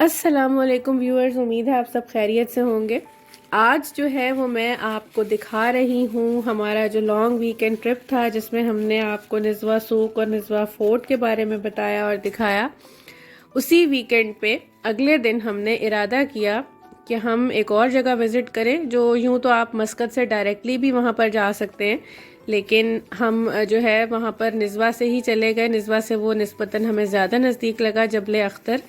अस्सलामुअलैकुम व्यूअर्स, उम्मीद है आप सब खैरियत से होंगे। आज जो है वो मैं आपको दिखा रही हूँ हमारा जो लॉन्ग वीकेंड ट्रिप था, जिसमें हमने आपको निज़वा सूक और निज़वा फोर्ट के बारे में बताया और दिखाया। उसी वीकेंड पे अगले दिन हमने इरादा किया कि हम एक और जगह विज़िट करें, जो यूँ तो आप मस्कत से डायरेक्टली भी वहाँ पर जा सकते हैं, लेकिन हम जो है वहाँ पर निज़वा से ही चले गए। निज़वा से वो निस्बतन हमें ज़्यादा नज़दीक लगा। जबल अख्तर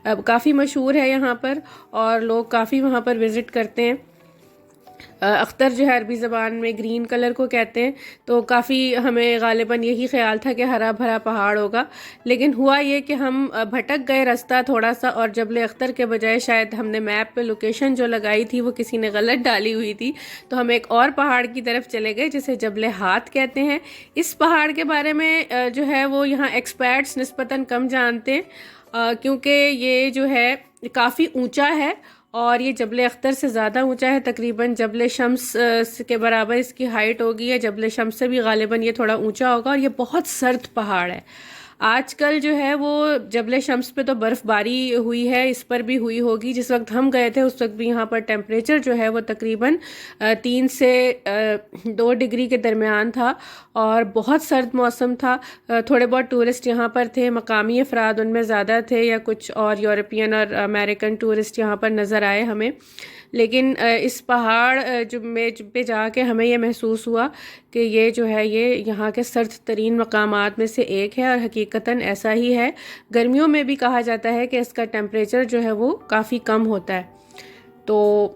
अब काफ़ी मशहूर है यहाँ पर और लोग काफ़ी वहाँ पर विज़िट करते हैं। अख्तर जो है अरबी ज़बान में ग्रीन कलर को कहते हैं, तो काफ़ी हमें गालिबन यही ख्याल था कि हरा भरा पहाड़ होगा, लेकिन हुआ ये कि हम भटक गए रास्ता थोड़ा सा, और जबल अख्तर के बजाय शायद हमने मैप पे लोकेशन जो लगाई थी वो किसी ने गलत डाली हुई थी, तो हम एक और पहाड़ की तरफ चले गए जिसे जबल हाथ कहते हैं। इस पहाड़ के बारे में जो है वो यहाँ एक्सपर्ट्स निस्बतन कम जानते हैं, क्योंकि ये जो है काफ़ी ऊंचा है और ये जबल अख्तर से ज़्यादा ऊंचा है। तकरीबन जबल शम्स के बराबर इसकी हाइट होगी, या जबल शम्स से भी गालिबन ये थोड़ा ऊंचा होगा, और ये बहुत सर्द पहाड़ है। आजकल जो है वो जबल शम्स पे तो बर्फ़बारी हुई है, इस पर भी हुई होगी। जिस वक्त हम गए थे उस वक्त भी यहाँ पर टेम्परेचर जो है वो तकरीबन 3 से 2 डिग्री के दरमियान था और बहुत सर्द मौसम था। थोड़े बहुत टूरिस्ट यहाँ पर थे, मकामी अफराद उनमें ज़्यादा थे, या कुछ और यूरोपियन और अमेरिकन टूरिस्ट यहाँ पर नज़र आए हमें। लेकिन इस पहाड़ जो में पे जाके हमें ये महसूस हुआ कि ये जो है ये यहाँ के सर्द तरीन मकामात में से एक है, और हकीकतन ऐसा ही है। गर्मियों में भी कहा जाता है कि इसका टेम्परेचर जो है वो काफ़ी कम होता है। तो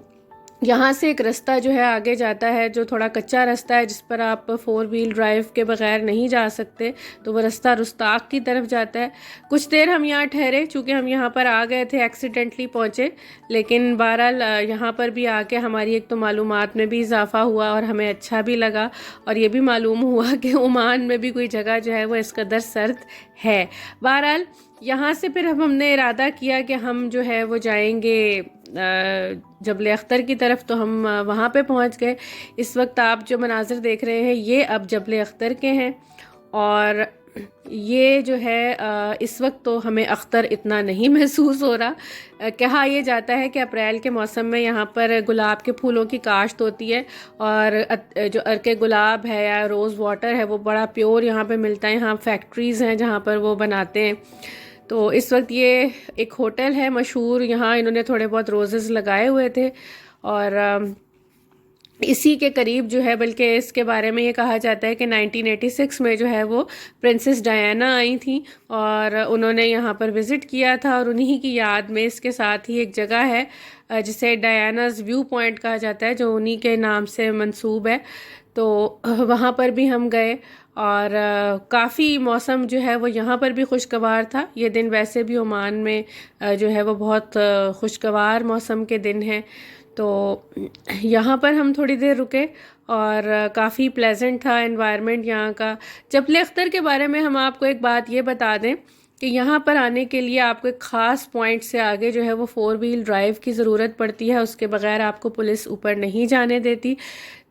यहाँ से एक रास्ता जो है आगे जाता है, जो थोड़ा कच्चा रास्ता है, जिस पर आप 4 व्हील ड्राइव के बगैर नहीं जा सकते। तो वो रास्ता रुस्ताक की तरफ जाता है। कुछ देर हम यहाँ ठहरे, चूँकि हम यहाँ पर आ गए थे, एक्सीडेंटली पहुँचे, लेकिन बहरहाल यहाँ पर भी आके हमारी एक तो मालूमात में भी इजाफा हुआ और हमें अच्छा भी लगा, और ये भी मालूम हुआ कि ओमान में भी कोई जगह जो है वो इस कदर सर्द है। बहरहाल यहाँ से फिर हमने इरादा किया कि हम जो है वो जाएंगे जबल अख्तर की तरफ। तो हम वहाँ पे पहुँच गए। इस वक्त आप जो मनाजिर देख रहे हैं ये अब जबल अख्तर के हैं, और ये जो है इस वक्त तो हमें अख्तर इतना नहीं महसूस हो रहा। कहा यह जाता है कि अप्रैल के मौसम में यहाँ पर गुलाब के फूलों की काश्त होती है, और जो अर्के गुलाब है या रोज़ वाटर है वो बड़ा प्योर यहाँ पे मिलता है। यहाँ फैक्ट्रीज़ हैं जहाँ पर वो बनाते हैं। तो इस वक्त ये एक होटल है मशहूर, यहाँ इन्होंने थोड़े बहुत रोज़ेस लगाए हुए थे, और इसी के करीब जो है, बल्कि इसके बारे में ये कहा जाता है कि 1986 में जो है वो प्रिंसेस डायना आई थी और उन्होंने यहाँ पर विज़िट किया था, और उन्हीं की याद में इसके साथ ही एक जगह है जिसे डायनाज़ व्यू पॉइंट कहा जाता है, जो उन्हीं के नाम से मंसूब है। तो वहाँ पर भी हम गए, और काफ़ी मौसम जो है वो यहाँ पर भी खुशगवार था। ये दिन वैसे भी ओमान में जो है वो बहुत खुशगवार मौसम के दिन हैं। तो यहाँ पर हम थोड़ी देर रुके और काफ़ी प्लेजेंट था एनवायरनमेंट यहाँ का। जबल अख्तर के बारे में हम आपको एक बात ये बता दें कि यहाँ पर आने के लिए आपको एक ख़ास पॉइंट से आगे जो है वो 4 व्हील ड्राइव की ज़रूरत पड़ती है, उसके बगैर आपको पुलिस ऊपर नहीं जाने देती।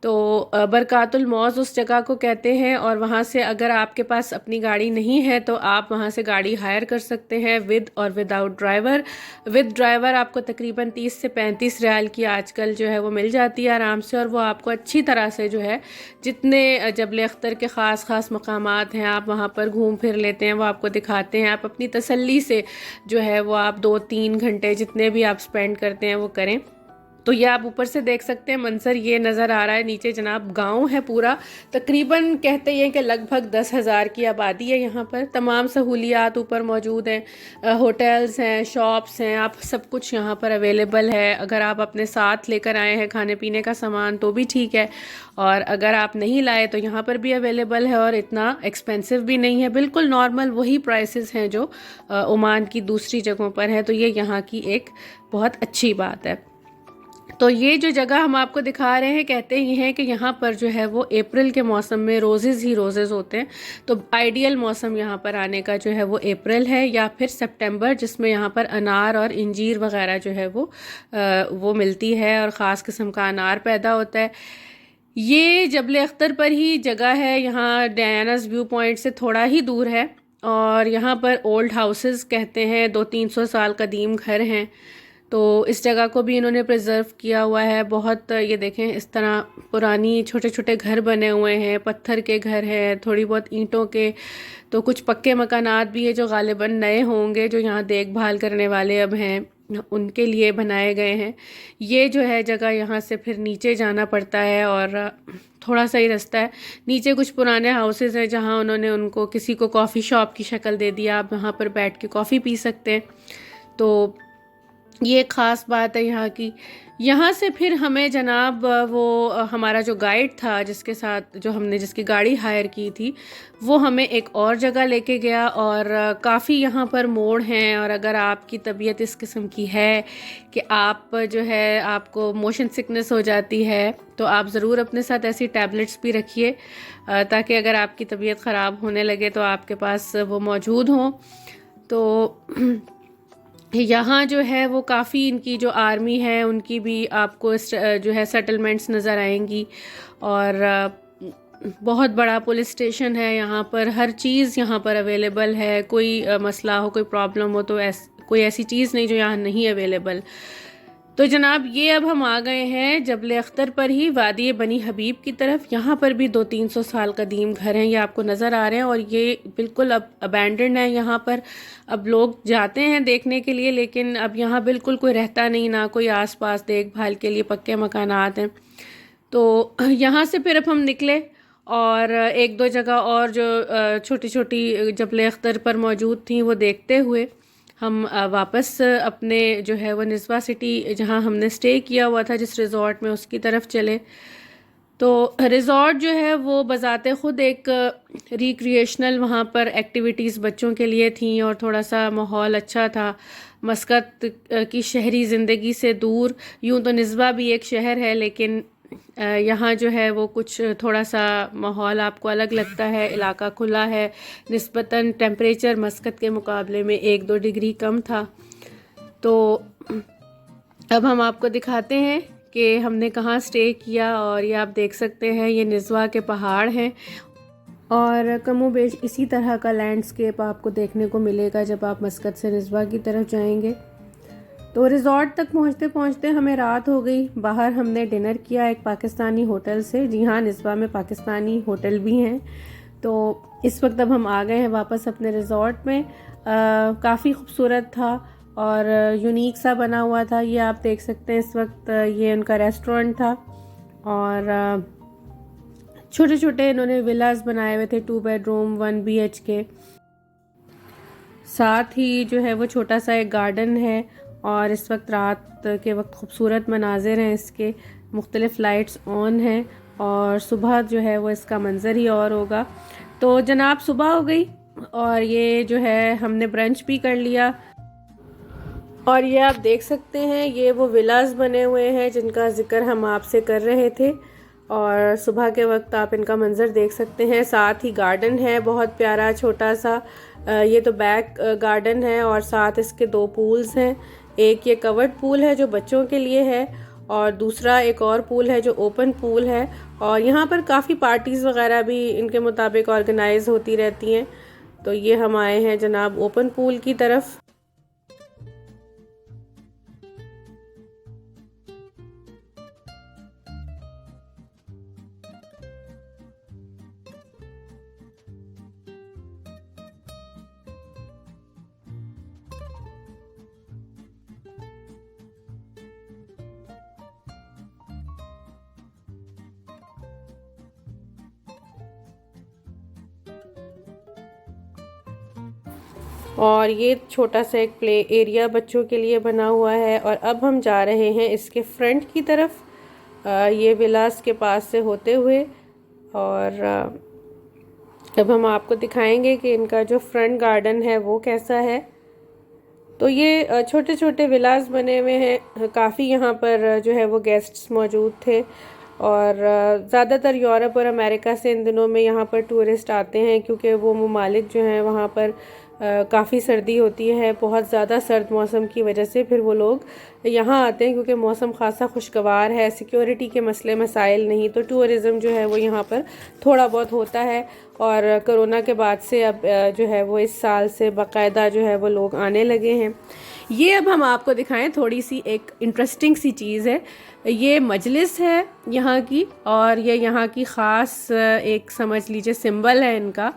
तो बरकातुल मौज उस जगह को कहते हैं, और वहाँ से अगर आपके पास अपनी गाड़ी नहीं है तो आप वहाँ से गाड़ी हायर कर सकते हैं विद और विदाउट ड्राइवर। विद ड्राइवर आपको तकरीबन 30 से 35 रियाल की आजकल जो है वो मिल जाती है आराम से, और वो आपको अच्छी तरह से जो है जितने जबल अख्तर के ख़ास मकामात हैं आप वहाँ पर घूम फिर लेते हैं, वो आपको दिखाते हैं। आप अपनी तसल्ली से जो है वो आप 2-3 घंटे जितने भी आप स्पेंड करते हैं वो करें। तो ये आप ऊपर से देख सकते हैं मंजर, ये नज़र आ रहा है नीचे जनाब गांव है पूरा। तकरीबन कहते हैं कि लगभग 10,000 की आबादी है यहाँ पर। तमाम सहूलियात ऊपर मौजूद हैं, होटल्स हैं, शॉप्स हैं, आप सब कुछ यहाँ पर अवेलेबल है। अगर आप अपने साथ लेकर आए हैं खाने पीने का सामान तो भी ठीक है, और अगर आप नहीं लाए तो यहाँ पर भी अवेलेबल है, और इतना एक्सपेंसिव भी नहीं है, बिल्कुल नॉर्मल वही प्राइसेस हैं जो ओमान की दूसरी जगहों पर है। तो ये यहाँ की एक बहुत अच्छी बात है। तो ये जो जगह हम आपको दिखा रहे हैं, कहते ये हैं कि यहाँ पर जो है वो अप्रैल के मौसम में रोज़ेज़ ही रोज़ेज़ होते हैं। तो आइडियल मौसम यहाँ पर आने का जो है वो अप्रैल है या फिर सितंबर, जिसमें यहाँ पर अनार और इंजीर वगैरह जो है वो मिलती है, और ख़ास किस्म का अनार पैदा होता है। ये जबल अख्तर पर ही जगह है, यहाँ डायनाज़ व्यू पॉइंट से थोड़ा ही दूर है, और यहाँ पर ओल्ड हाउसेस कहते हैं, 200-300 साल कदीम घर हैं। तो इस जगह को भी इन्होंने प्रिजर्व किया हुआ है बहुत। ये देखें इस तरह पुरानी छोटे छोटे घर बने हुए हैं, पत्थर के घर हैं, थोड़ी बहुत ईंटों के, तो कुछ पक्के मकानात भी है जो गालिबन नए होंगे, जो यहाँ देखभाल करने वाले अब हैं उनके लिए बनाए गए हैं। ये जो है जगह, यहाँ से फिर नीचे जाना पड़ता है और थोड़ा सा ही रास्ता है। नीचे कुछ पुराने हाउसेस हैं जहाँ उन्होंने उनको किसी को कॉफ़ी शॉप की शक्ल दे दिया, आप वहाँ पर बैठ के कॉफ़ी पी सकते हैं। तो ये एक ख़ास बात है यहाँ की। यहाँ से फिर हमें जनाब वो हमारा जो गाइड था जिसके साथ जो हमने जिसकी गाड़ी हायर की थी, वो हमें एक और जगह लेके गया। और काफ़ी यहाँ पर मोड़ हैं, और अगर आपकी तबीयत इस किस्म की है कि आप जो है आपको मोशन सिकनेस हो जाती है, तो आप ज़रूर अपने साथ ऐसी टैबलेट्स भी रखिए ताकि अगर आपकी तबीयत ख़राब होने लगे तो आपके पास वो मौजूद हों। तो यहाँ जो है वो काफ़ी इनकी जो आर्मी है उनकी भी आपको जो है सेटलमेंट्स नज़र आएंगी। और बहुत बड़ा पुलिस स्टेशन है यहाँ पर, हर चीज़ यहाँ पर अवेलेबल है। कोई मसला हो, कोई प्रॉब्लम हो तो कोई ऐसी चीज़ नहीं जो यहाँ नहीं अवेलेबल। तो जनाब ये अब हम आ गए हैं जबल अख्तर पर ही, वादी बनी हबीब की तरफ। यहाँ पर भी 200-300 साल कदीम घर हैं, ये आपको नज़र आ रहे हैं। और ये बिल्कुल अब अबैंडन्ड है। यहाँ पर अब लोग जाते हैं देखने के लिए, लेकिन अब यहाँ बिल्कुल कोई रहता नहीं, ना कोई आसपास देखभाल के लिए पक्के मकानात हैं। तो यहाँ से फिर अब हम निकले और एक दो जगह और जो छोटी छोटी जबल अख्तर पर मौजूद थी वो देखते हुए हम वापस अपने जो है वो निस्वा सिटी जहाँ हमने स्टे किया हुआ था जिस रिज़ॉर्ट में, उसकी तरफ चले। तो रिज़ॉर्ट जो है वो बज़ाते ख़ुद एक रिक्रिएशनल वहाँ पर एक्टिविटीज़ बच्चों के लिए थी, और थोड़ा सा माहौल अच्छा था मस्कत की शहरी ज़िंदगी से दूर। यूँ तो निस्वा भी एक शहर है, लेकिन यहाँ जो है वो कुछ थोड़ा सा माहौल आपको अलग लगता है। इलाका खुला है, निस्बतन टेम्परेचर मस्कत के मुकाबले में 1-2 डिग्री कम था। तो अब हम आपको दिखाते हैं कि हमने कहाँ स्टे किया। और ये आप देख सकते हैं, ये निस्वा के पहाड़ हैं और कमोबेश इसी तरह का लैंडस्केप आपको देखने को मिलेगा जब आप मस्कत से निस्वा की तरफ जाएंगे। तो रिज़ॉर्ट तक पहुंचते पहुंचते हमें रात हो गई। बाहर हमने डिनर किया एक पाकिस्तानी होटल से। जी हाँ, निस्वा में पाकिस्तानी होटल भी हैं। तो इस वक्त अब हम आ गए हैं वापस अपने रिज़ॉर्ट में। काफ़ी खूबसूरत था और यूनिक सा बना हुआ था। ये आप देख सकते हैं इस वक्त ये उनका रेस्टोरेंट था। और छोटे छोटे इन्होंने विलास बनाए हुए थे, 2 बेडरूम 1 BHK। साथ ही जो है वो छोटा सा एक गार्डन है। और इस वक्त रात के वक्त खूबसूरत मनाजिर हैं इसके, मुख्तलिफ लाइट्स ऑन हैं, और सुबह जो है वो इसका मंज़र ही और होगा। तो जनाब सुबह हो गई और ये जो है हमने ब्रंच भी कर लिया। और ये आप देख सकते हैं, ये वो विलास बने हुए हैं जिनका ज़िक्र हम आपसे कर रहे थे। और सुबह के वक्त आप इनका मंज़र देख सकते हैं। साथ ही गार्डन है बहुत प्यारा छोटा सा। ये तो बैक गार्डन है और साथ इसके 2 पूल्स हैं। एक ये कवर्ड पूल है जो बच्चों के लिए है, और दूसरा एक और पूल है जो ओपन पूल है। और यहाँ पर काफ़ी पार्टीज़ वगैरह भी इनके मुताबिक ऑर्गेनाइज होती रहती हैं। तो ये हम आए हैं जनाब ओपन पूल की तरफ। और ये छोटा सा एक प्ले एरिया बच्चों के लिए बना हुआ है। और अब हम जा रहे हैं इसके फ्रंट की तरफ, ये विलास के पास से होते हुए। और अब हम आपको दिखाएंगे कि इनका जो फ्रंट गार्डन है वो कैसा है। तो ये छोटे छोटे विलास बने हुए हैं। काफ़ी यहाँ पर जो है वो गेस्ट्स मौजूद थे। और ज़्यादातर यूरोप और अमेरिका से इन दिनों में यहाँ पर टूरिस्ट आते हैं, क्योंकि वो ममालिक जो हैं वहाँ पर काफ़ी सर्दी होती है, बहुत ज़्यादा सर्द मौसम की वजह से फिर वो लोग यहाँ आते हैं, क्योंकि मौसम खासा खुशगवार है, सिक्योरिटी के मसले मसाइल नहीं, तो टूरिज़म जो है वो यहाँ पर थोड़ा बहुत होता है। और कोरोना के बाद से अब जो है वो इस साल से बाकायदा जो है वो लोग आने लगे हैं। ये अब हम आपको दिखाएं थोड़ी सी एक इंटरेस्टिंग सी चीज़ है। ये मजलिस है यहाँ की, और ये यहाँ की ख़ास एक समझ लीजिए सिंबल है इनका।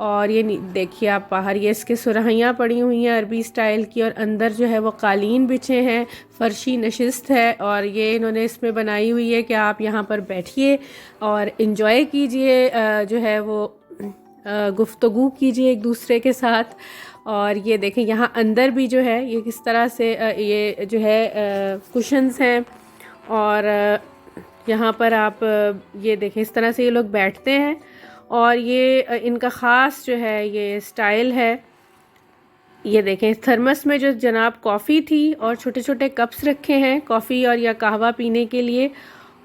और ये देखिए आप बाहर, ये इसके सुराहियाँ पड़ी हुई हैं अरबी स्टाइल की, और अंदर जो है वो कालीन बिछे हैं, फर्शी नशिस्त है, और ये इन्होंने इसमें बनाई हुई है कि आप यहाँ पर बैठिए और इन्जॉय कीजिए, जो है वो गुफ्तगू कीजिए एक दूसरे के साथ। और ये देखें यहाँ अंदर भी जो है ये किस तरह से ये जो है कुशन्स हैं, और यहाँ पर आप ये देखें इस तरह से ये लोग बैठते हैं। और ये इनका ख़ास जो है ये स्टाइल है। ये देखें थर्मस में जो जनाब कॉफ़ी थी और छोटे छोटे कप्स रखे हैं कॉफ़ी और या कहवा पीने के लिए।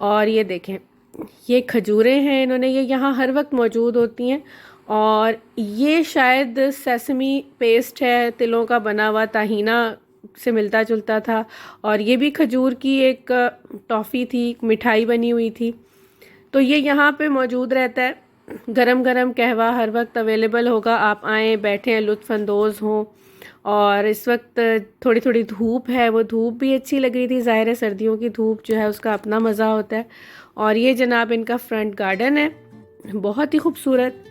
और ये देखें ये खजूरें हैं इन्होंने, ये यहाँ हर वक्त मौजूद होती हैं। और ये शायद सेसमी पेस्ट है, तिलों का बना हुआ, ताहीना से मिलता जुलता था। और ये भी खजूर की एक टॉफ़ी थी, मिठाई बनी हुई थी। तो ये यहाँ पे मौजूद रहता है। गरम गरम कहवा हर वक्त अवेलेबल होगा, आप आएँ बैठें लुत्फ़अंदोज़ हों। और इस वक्त थोड़ी थोड़ी धूप है, वो धूप भी अच्छी लग रही थी। ज़ाहिर है सर्दियों की धूप जो है उसका अपना मज़ा होता है। और ये जनाब इनका फ्रंट गार्डन है, बहुत ही खूबसूरत।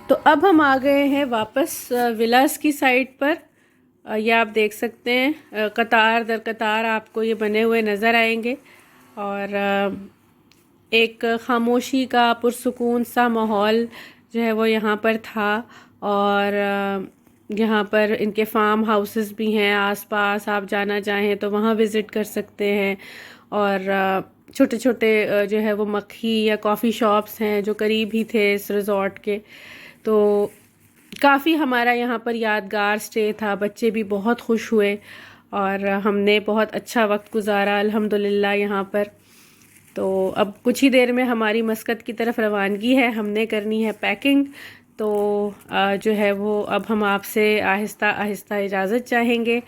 तो अब हम आ गए हैं वापस विलास की साइड पर। ये आप देख सकते हैं कतार दर कतार आपको ये बने हुए नज़र आएंगे। और एक खामोशी का पुरसुकून सा माहौल जो है वो यहाँ पर था। और यहाँ पर इनके फार्म हाउसेस भी हैं आसपास, आप जाना चाहें तो वहाँ विज़िट कर सकते हैं। और छोटे छोटे जो है वो मक्खी या कॉफ़ी शॉप्स हैं जो करीब ही थे इस रिज़ॉर्ट के। तो काफ़ी हमारा यहाँ पर यादगार स्टे था, बच्चे भी बहुत खुश हुए और हमने बहुत अच्छा वक्त गुजारा अल्हम्दुलिल्लाह यहाँ पर। तो अब कुछ ही देर में हमारी मस्कत की तरफ रवानगी है, हमने करनी है पैकिंग। तो जो है वो अब हम आपसे आहिस्ता आहिस्ता इजाज़त चाहेंगे।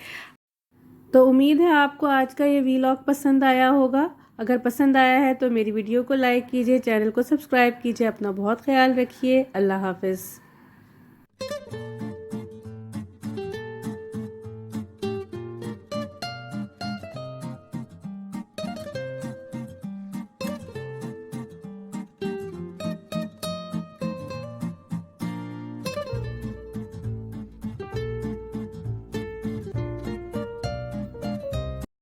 तो उम्मीद है आपको आज का ये वीलॉग पसंद आया होगा। अगर पसंद आया है तो मेरी वीडियो को लाइक कीजिए, चैनल को सब्सक्राइब कीजिए। अपना बहुत ख्याल रखिए। अल्लाह हाफ़िज़।